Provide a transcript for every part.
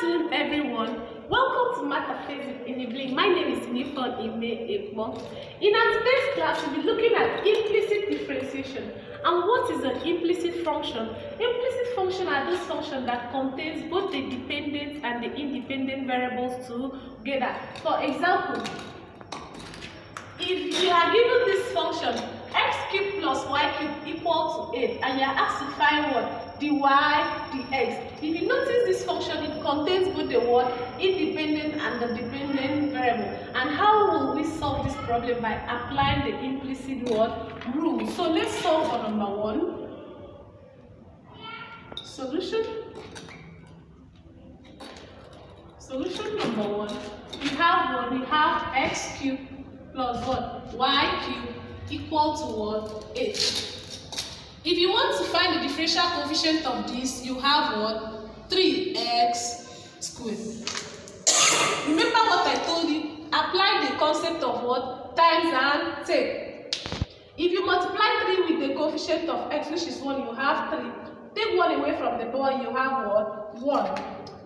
afternoon, everyone. Welcome to Math Physics in English. My name is Nifon Ime Ekmo. In our today's class, we'll be looking at implicit differentiation. And what is an implicit function? Implicit function are those functions that contains both the dependent and the independent variables together. For example, if you are given this function x cubed plus y cubed equal to 8 and you are asked to find what? The y, the x. If you notice this function, it contains both the word independent and the dependent variable. And how will we solve this problem? By applying the implicit word rule. So let's solve for number 1. Solution number 1. We have x cubed plus what? Y cubed equal to what? 8. If you want to find the differential coefficient of this, you have what? 3x squared. Remember what I told you? Apply the concept of what? Times and take. If you multiply 3 with the coefficient of x, which is 1, you have 3. Take 1 away from the boy, you have what? 1.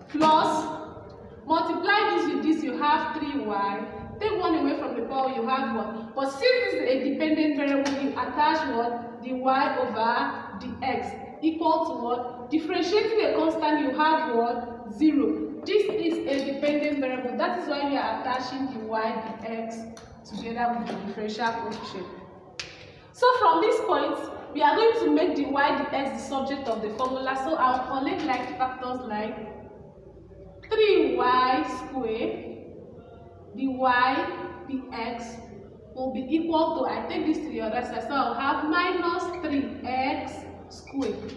Plus, multiply this with this, you have 3y. Take 1 away from the power, you have 1. But since this is a dependent variable, you attach what? The y over the x equal to what? Differentiating a constant, you have what? 0. This is a dependent variable. That is why we are attaching the y, the x together with the differential coefficient. So from this point, we are going to make the y, the x the subject of the formula. So I'll collect like factors like 3y squared. The y, the x will be equal to, I take this to the other side, so I'll have minus 3x squared.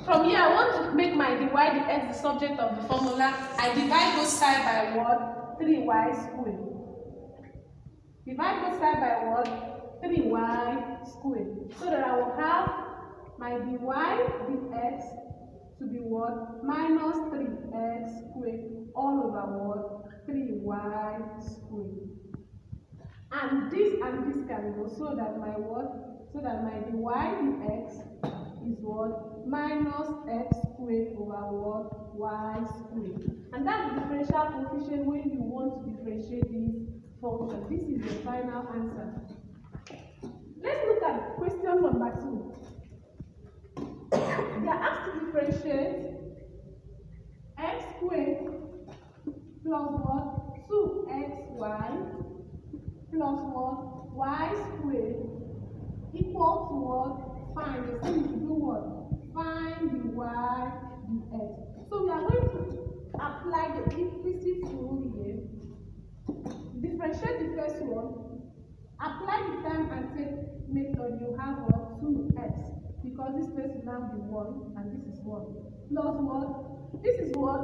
From here, I want to make my the y, the x the subject of the formula. I divide both sides by what? 3y squared. Divide both sides by what? 3y squared. So that I will have my dy, the x to be what? Minus 3x squared all over what? 3y squared. And this can go so that my what? So that my dy dx is what? Minus x squared over what? Y squared. And that's the differential coefficient when you want to differentiate this function. This is the final answer. Let's look at question number 2. They are asked to differentiate x squared plus what? 2xy plus what? Y squared equal to what? Find. They say we should do what? Find the y, the x. So we are going to apply the implicit rule here. Differentiate the first one. Apply the time and take method. You have what? 2x. Because this place will now be 1 and this is 1. Plus what? This is what?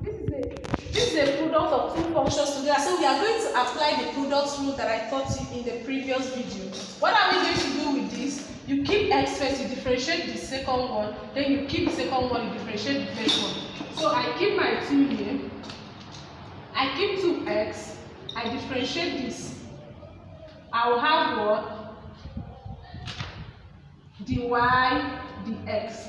This is a product of two functions together. So we are going to apply the product rule that I taught you in the previous video. What are we going to do with this? You keep x first, you differentiate the second one, then you keep the second one, you differentiate the first one. So I keep my 2 here. I keep 2x. I differentiate this. I will have what? Dy dx.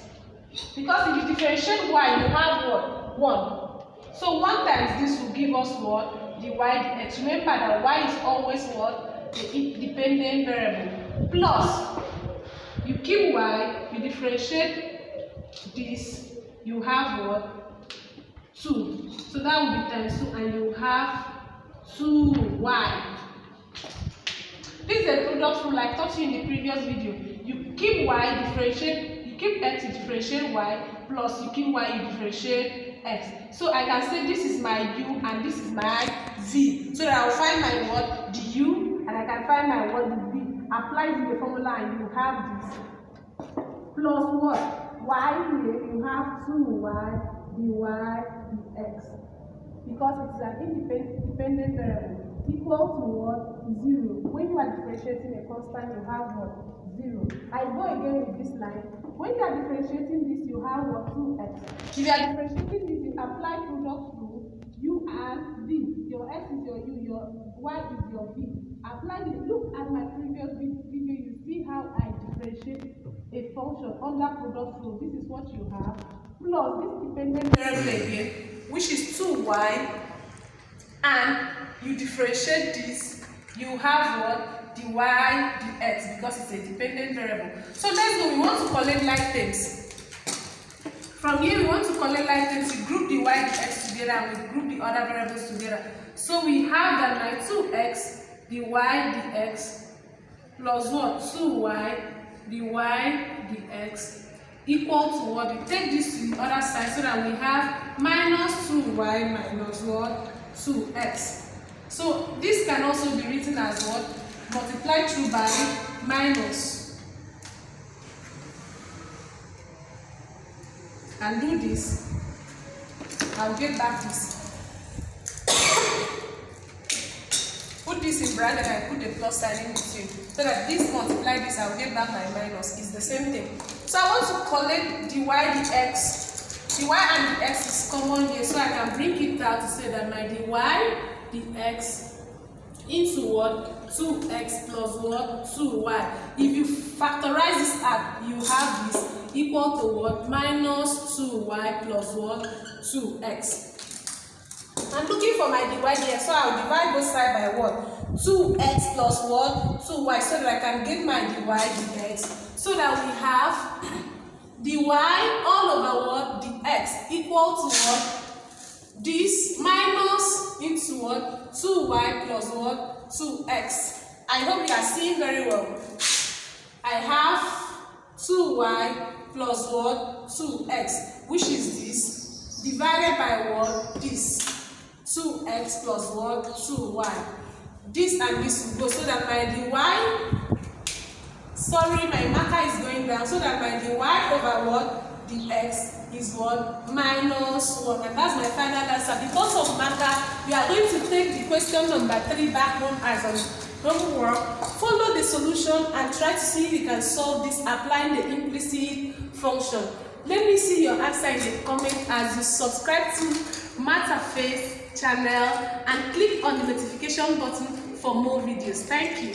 Because if you differentiate y, you have what? 1. So 1 times this will give us what? Dy dx. Remember that y is always what? The independent variable. Plus, you keep y, you differentiate this, you have what? 2. So that will be times 2 and you have 2y. This is a product rule I taught you in the previous video. You keep y, differentiate, you keep x, you differentiate y, plus you keep y, you differentiate x. So I can say this is my u and this is my z. So that I will find my what? The u, and I can find my what? The v. Apply in the formula and you have this. Plus what? Y here, you have 2y, dy, dx. Because it is an independent variable. Equal to what? 0. When you are differentiating a constant, you have what? 0. I go again with this line. When you are differentiating this, you have what? 2x. If you are differentiating this, you apply product rule, u and v. Your x is your u, your y is your v. Apply it. Look at my previous video, you see how I differentiate a function under product rule. This is what you have. Plus this dependent variable again. which is 2y, and you differentiate this, you have what? dy dx, because it's a dependent variable. So let's go. We want to collect like terms. From here, we want to collect like terms. We group dy dx together and we group the other variables together. So we have that my 2x dy dx plus what? 2y dy dx equal to what? We take this to the other side so that we have minus 2y minus what? 2x. So this can also be written as what? Multiplied through by minus. And do this. I'll get back this. Put this in bracket and put the plus sign in between. So that this multiply this, I'll get back my minus. It's the same thing. So I want to collect dy dx. Dy and dx is common here, so I can bring it down to say that my dy dx into what? 2x plus what? 2y. If you factorize this out, you have this equal to what? Minus 2y plus what? 2x. I'm looking for my dy dx, so I'll divide both sides by what? 2x plus what? 2y, so that I can get my dy dx. So that we have dy all over what? dx equal to what? This minus into what? 2y plus what? 2x. I hope you are seeing very well. I have 2y plus what? 2x, which is this, divided by what? This. 2x plus what? 2y. This and this will go, so that my dy, sorry, my marker is going down, so that my dy over what? dx is what? Minus 1. And that's my final answer. Because of marker, we are going to take the question number 3 back home as a homework. Follow the solution and try to see if you can solve this applying the implicit function. Let me see your answer in the comment as you subscribe to Matter Faith channel and click on the notification button for more videos. Thank you.